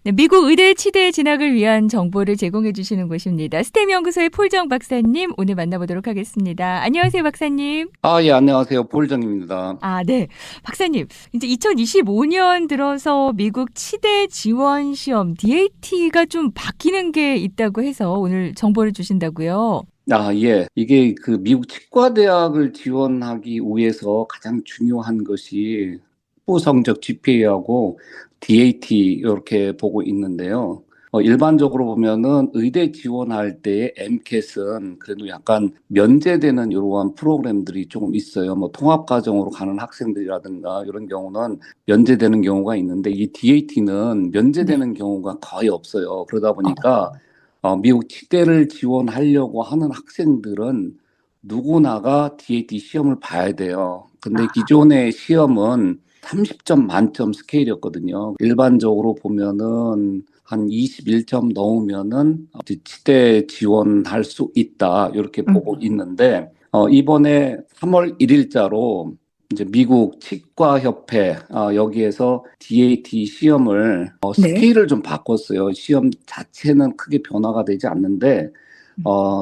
네, 미국 의대 치대 진학을 위한 정보를 제공해 주시는 곳입니다. 스템 연구소의 폴정 박사님 오늘 만나보도록 하겠습니다. 안녕하세요, 박사님. 예, 안녕하세요. 볼정입니다. 아, 네. 박사님, 이제 2025년 들어서 미국 치대 지원 시험 DAT가 좀 바뀌는 게 있다고 해서 오늘 정보를 주신다고요. 예. 이게 그 미국 치과대학을 지원하기 위해서 가장 중요한 것이 학부 성적 GPA하고 DAT 이렇게 보고 있는데요. 일반적으로 보면은 의대 지원할 때 MCAT은 그래도 약간 면제되는 이러한 프로그램들이 조금 있어요. 뭐 통합과정으로 가는 학생들이라든가 이런 경우는 면제되는 경우가 있는데 이 DAT는 네. 면제되는 경우가 거의 없어요. 그러다 어, 보니까 미국 치대를 지원하려고 하는 학생들은 누구나가 DAT 시험을 봐야 돼요. 근데 아, 기존의 시험은 30점 만점 스케일이었거든요. 일반적으로 보면은 한 21점 넘으면은 이제 치대 지원할 수 있다. 이렇게 보고 음. 있는데, 이번에 3월 1일자로 이제 미국 치과협회 여기에서 DAT 시험을 네. 스케일을 좀 바꿨어요. 시험 자체는 크게 변화가 되지 않는데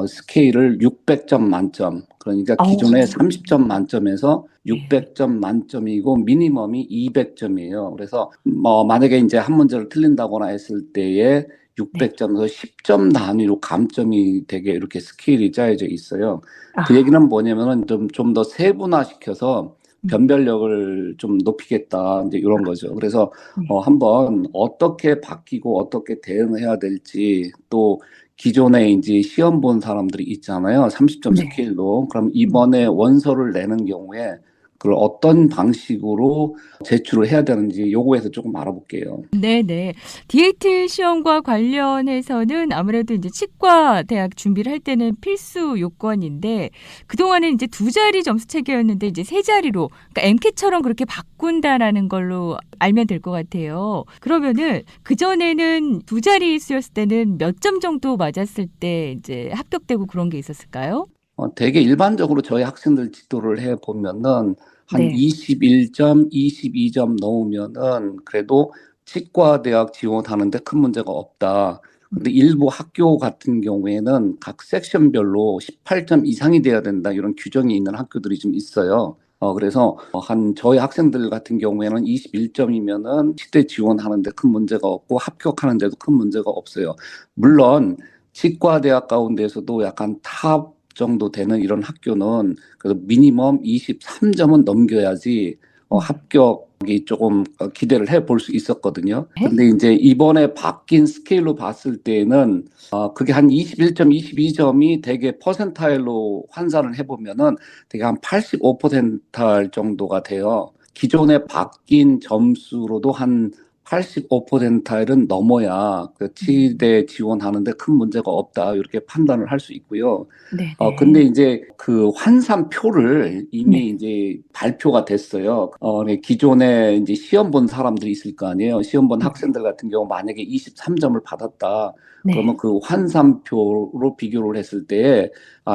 스케일을 600점 만점. 그러니까 기존에 어, 30점 만점에서 네. 600점 만점이고 미니멈이 200점이에요. 그래서 만약에 이제 한 문제를 틀린다거나 했을 때에 네. 600점에서 10점 단위로 감점이 되게 이렇게 스케일이 짜여져 있어요. 그 아, 얘기는 뭐냐면은 좀 더 세분화시켜서 음, 변별력을 좀 높이겠다. 이제 이런 거죠. 그래서 네. 한번 어떻게 바뀌고 어떻게 대응해야 될지 또 기존에 이제 시험 본 사람들이 있잖아요. 30점 네. 스케일로. 그럼 음. 이번에 원서를 내는 경우에 그걸 어떤 방식으로 제출을 해야 되는지 요거에서 조금 알아볼게요. 네네. DAT 시험과 관련해서는 아무래도 이제 치과 대학 준비를 할 때는 필수 요건인데 그동안은 이제 두 자리 점수 체계였는데 이제 세 자리로 그러니까 MCAT처럼 그렇게 바꾼다라는 걸로 알면 될 것 같아요. 그러면은 그전에는 두 자리 수였을 때는 몇 점 정도 맞았을 때 이제 합격되고 그런 게 있었을까요? 되게 일반적으로 저희 학생들 지도를 해 보면은 한 네. 21점, 22점 넘으면은 그래도 치과 대학 지원하는데 큰 문제가 없다. 근데 일부 학교 같은 경우에는 각 섹션별로 18점 이상이 돼야 된다. 이런 규정이 있는 학교들이 좀 있어요. 그래서 한 저희 학생들 같은 경우에는 21점이면은 치대 지원하는데 큰 문제가 없고 합격하는데도 큰 문제가 없어요. 물론 치과 대학 가운데서도 약간 탑 정도 되는 이런 학교는 그래도 미니멈 23점은 넘겨야지 음. 합격이 조금 기대를 해볼 수 있었거든요. 네? 근데 이제 이번에 바뀐 스케일로 봤을 때는 그게 한 21점, 22점이 되게 퍼센타일로 환산을 해보면은 되게 한 85%일 정도가 돼요. 기존에 바뀐 점수로도 한 85%는 넘어야 그 음. 치대 지원하는데 큰 문제가 없다 이렇게 판단을 할 수 있고요. 근데 네네. 이제 그 환산표를 이미 네. 이제 발표가 됐어요. 네, 기존에 이제 시험 본 사람들이 있을 거 아니에요. 시험 본 네. 학생들 같은 경우 만약에 23점을 받았다. 네. 그러면 그 환산표로 비교를 했을 때,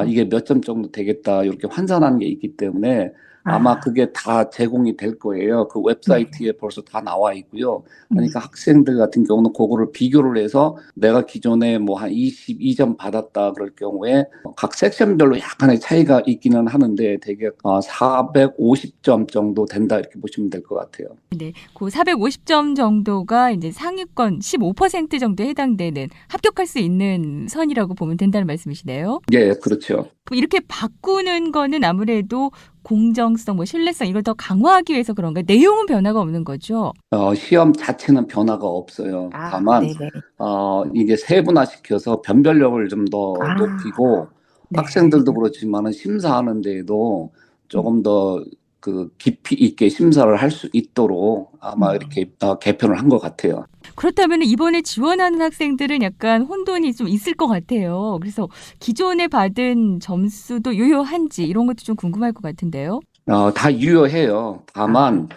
이게 몇 점 정도 되겠다. 이렇게 환산하는 게 있기 때문에 아마 아, 그게 다 제공이 될 거예요. 그 네. 웹사이트에 벌써 다 나와 있고요. 음. 그러니까 학생들 같은 경우는 그거를 비교를 해서 내가 기존에 뭐 한 22점 받았다 그럴 경우에 각 섹션별로 약간의 차이가 있기는 하는데 되게 450점 정도 된다 이렇게 보시면 될 것 같아요. 네, 그 450점 정도가 이제 상위권 15% 정도에 해당되는 합격할 수 있는 선이라고 보면 된다는 말씀이시네요. 예, 그렇죠. 그럼 이렇게 바꾸는 거는 아무래도 공정성, 뭐 신뢰성 이걸 더 강화하기 위해서 그런가요? 내용은 변화가 없는 거죠? 시험 자체는 변화가 없어요. 아, 다만 네네. 이게 세분화시켜서 변별력을 좀 더 아, 높이고 네. 학생들도 그렇지만은 심사하는 데에도 음, 조금 더 그 깊이 있게 심사를 할 수 있도록 아마 음. 이렇게 개편을 한 것 같아요. 그렇다면 이번에 지원하는 학생들은 약간 혼돈이 좀 있을 것 같아요. 그래서 기존에 받은 점수도 유효한지 이런 것도 좀 궁금할 것 같은데요. 다 유효해요. 아, 다만,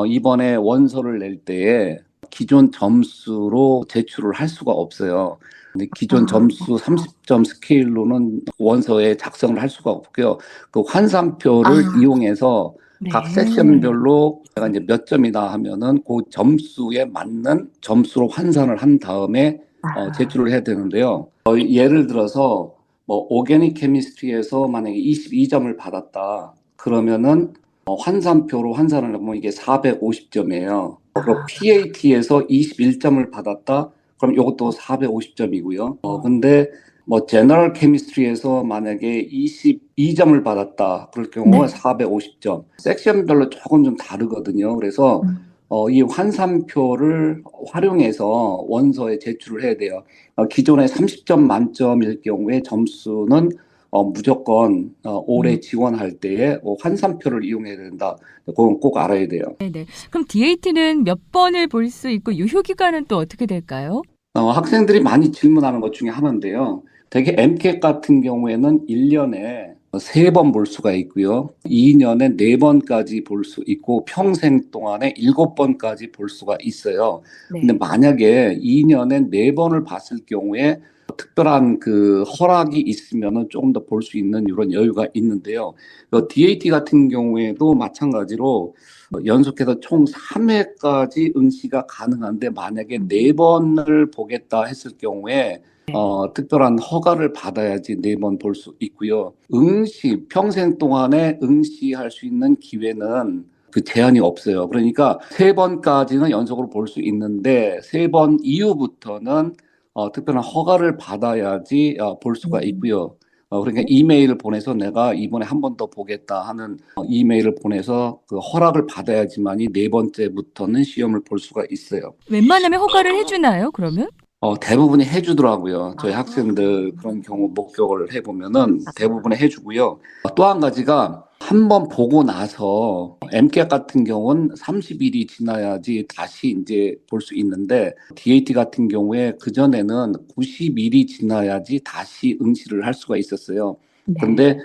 이번에 원서를 낼 때에 기존 점수로 제출을 할 수가 없어요. 근데 기존 아, 점수 30점 스케일로는 원서에 작성을 할 수가 없고요. 그 환산표를 아, 이용해서 각 네. 섹션별로 내가 이제 몇 점이다 하면은 그 점수에 맞는 점수로 환산을 한 다음에 아. 제출을 해야 되는데요. 예를 들어서 뭐 오게닉 케미스트리에서 만약에 22점을 받았다. 그러면은 환산표로 환산을 하면 이게 450점이에요. 그리고 아. PAT에서 21점을 받았다. 그럼 이것도 450점이고요. 근데 뭐 제너럴 케미스트리에서 만약에 22점을 받았다. 그럴 경우는 네. 450점. 섹션별로 조금 좀 다르거든요. 그래서 이 환산표를 활용해서 원서에 제출을 해야 돼요. 기존에 30점 만점일 경우에 점수는 무조건 올해 음. 지원할 때에 환산표를 이용해야 된다. 그건 꼭 알아야 돼요. 네네. 그럼 DAT는 몇 번을 볼 수 있고 유효 기간은 또 어떻게 될까요? 학생들이 많이 질문하는 것 중에 하나인데요. 되게 MCAT 같은 경우에는 1년에 3번 볼 수가 있고요. 2년에 4번까지 볼 수 있고 평생 동안에 7번까지 볼 수가 있어요. 근데 네. 만약에 2년에 4번을 봤을 경우에 특별한 그 허락이 있으면은 조금 더 볼 수 있는 이런 여유가 있는데요. DAT 같은 경우에도 마찬가지로 연속해서 총 3회까지 응시가 가능한데 만약에 4번을 보겠다 했을 경우에 네. 특별한 허가를 받아야지 4번 볼 수 있고요. 평생 동안에 응시할 수 있는 기회는 그 제한이 없어요. 그러니까 3번까지는 연속으로 볼 수 있는데 3번 이후부터는 특별한 허가를 받아야지 볼 수가 음. 있고요. 그러니까 이메일을 보내서 내가 이번에 한 번 더 보겠다 하는 이메일을 보내서 그 허락을 받아야지만이 4번째부터는 시험을 볼 수가 있어요. 웬만하면 허가를 해 주나요, 그러면? 대부분이 해주더라고요. 저희 아. 학생들 그런 경우 목격을 해보면은 대부분이 해주고요. 또 한 가지가 한 번 보고 나서 MCAT 같은 경우는 30일이 지나야지 다시 이제 볼 수 있는데 DAT 같은 경우에 그전에는 90일이 지나야지 다시 응시를 할 수가 있었어요. 네. 그런데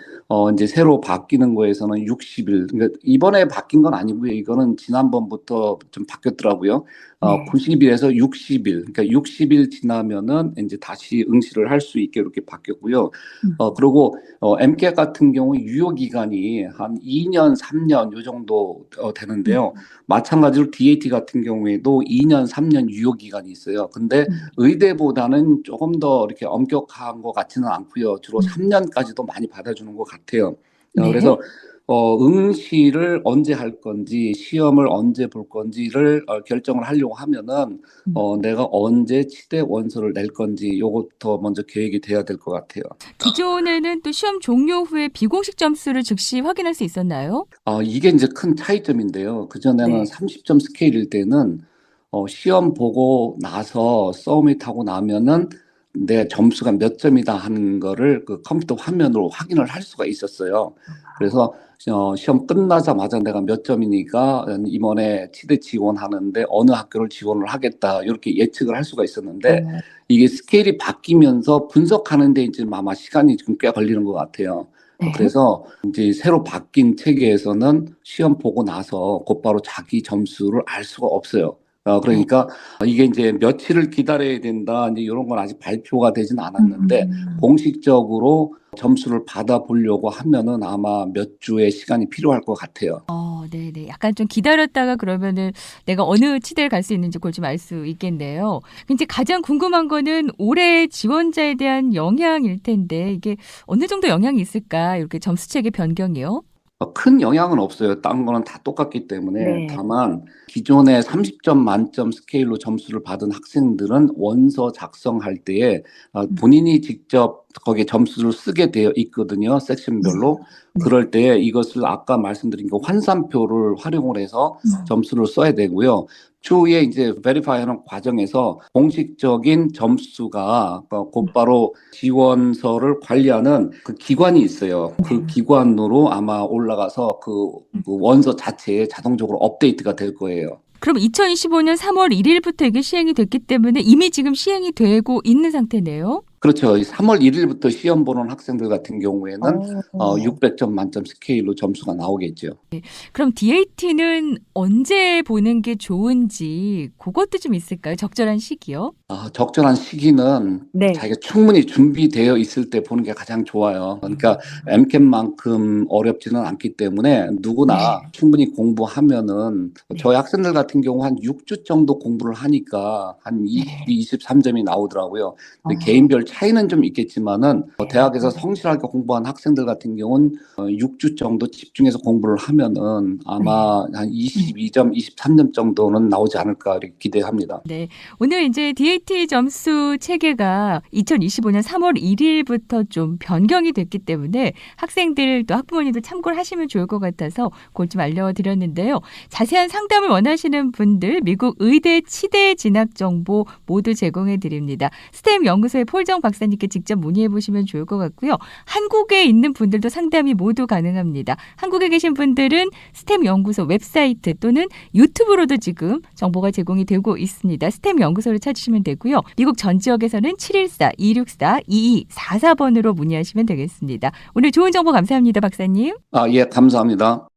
이제 새로 바뀌는 거에서는 60일. 그러니까 이번에 바뀐 건 아니고요. 이거는 지난번부터 좀 바뀌었더라고요. 네. 90일에서 60일, 그러니까 60일 지나면은 이제 다시 응시를 할 수 있게 이렇게 바뀌었고요. 음. 그리고 MCAT 같은 경우 유효 기간이 한 2년, 3년 요 정도 음. 되는데요. 마찬가지로 DAT 같은 경우에도 2년, 3년 유효 기간이 있어요. 근데 음. 의대보다는 조금 더 이렇게 엄격한 것 같지는 않고요. 주로 음. 3년까지도 많이 받아주는 것 같아요. 네. 그래서 응시를 언제 할 건지, 시험을 언제 볼 건지를 결정을 하려고 하면은, 음. 내가 언제 치대 원서를 낼 건지, 요것부터 먼저 계획이 돼야 될 것 같아요. 기존에는 또 시험 종료 후에 비공식 점수를 즉시 확인할 수 있었나요? 이게 이제 큰 차이점인데요. 그전에는 네. 30점 스케일일 때는, 시험 보고 나서 서밋하고 나면은 내 점수가 몇 점이다 하는 거를 그 컴퓨터 화면으로 확인을 할 수가 있었어요. 그래서 시험 끝나자마자 내가 몇 점이니까 이번에 치대 지원하는데 어느 학교를 지원을 하겠다 이렇게 예측을 할 수가 있었는데 어. 이게 스케일이 바뀌면서 분석하는 데 이제 아마 시간이 지금 꽤 걸리는 것 같아요. 네. 그래서 이제 새로 바뀐 체계에서는 시험 보고 나서 곧바로 자기 점수를 알 수가 없어요. 네. 그러니까 이게 이제 며칠을 기다려야 된다. 이제 이런 건 아직 발표가 되진 않았는데 음. 공식적으로 점수를 받아보려고 하면은 아마 몇 주의 시간이 필요할 것 같아요. 네네. 약간 좀 기다렸다가 그러면은 내가 어느 치대를 갈 수 있는지 그걸 좀 알 수 있겠네요. 이제 가장 궁금한 거는 올해 지원자에 대한 영향일 텐데 이게 어느 정도 영향이 있을까? 이렇게 점수 체계 변경이요? 큰 영향은 없어요. 딴 거는 다 똑같기 때문에. 네. 다만 기존에 30점 만점 스케일로 점수를 받은 학생들은 원서 작성할 때에 음. 본인이 직접 거기에 점수를 쓰게 되어 있거든요. 섹션별로. 네. 그럴 때 이것을 아까 말씀드린 그 환산표를 활용을 해서 점수를 써야 되고요. 추후에 이제 베리파이하는 과정에서 공식적인 점수가 곧바로 지원서를 관리하는 그 기관이 있어요. 그 기관으로 아마 올라가서 그 원서 자체에 자동적으로 업데이트가 될 거예요. 그럼 2025년 3월 1일부터 이게 시행이 됐기 때문에 이미 지금 시행이 되고 있는 상태네요. 그렇죠. 3월 1일부터 시험 보는 학생들 같은 경우에는 어. 600점 만점 스케일로 점수가 나오겠죠. 그럼 DAT는 언제 보는 게 좋은지 그것도 좀 있을까요? 적절한 시기요? 적절한 시기는 네. 자기가 충분히 준비되어 있을 때 보는 게 가장 좋아요. 그러니까 MCAT만큼 어렵지는 않기 때문에 누구나 네. 충분히 공부하면은 네. 저희 학생들 같은 경우 한 6주 정도 공부를 하니까 한 네. 22, 23점이 나오더라고요. 근데 어. 개인별 차이는 좀 있겠지만은 네. 대학에서 성실하게 공부한 학생들 같은 경우는 6주 정도 집중해서 공부를 하면은 네. 아마 한 22점, 23점 정도는 나오지 않을까 이렇게 기대합니다. 네. 오늘 이제 DAT 점수 체계가 2025년 3월 1일부터 좀 변경이 됐기 때문에 학생들 또 학부모님도 참고를 하시면 좋을 것 같아서 그걸 좀 알려드렸는데요. 자세한 상담을 원하시는 분들 미국 의대 치대 진학 정보 모두 제공해 드립니다. 스템 연구소의 폴정 박사님께 직접 문의해 보시면 좋을 것 같고요. 한국에 있는 분들도 상담이 모두 가능합니다. 한국에 계신 분들은 스템 연구소 웹사이트 또는 유튜브로도 지금 정보가 제공이 되고 있습니다. 스템 연구소를 찾으시면 되고요. 미국 전 지역에서는 714-264-2244번으로 문의하시면 되겠습니다. 오늘 좋은 정보 감사합니다, 박사님. 예, 감사합니다.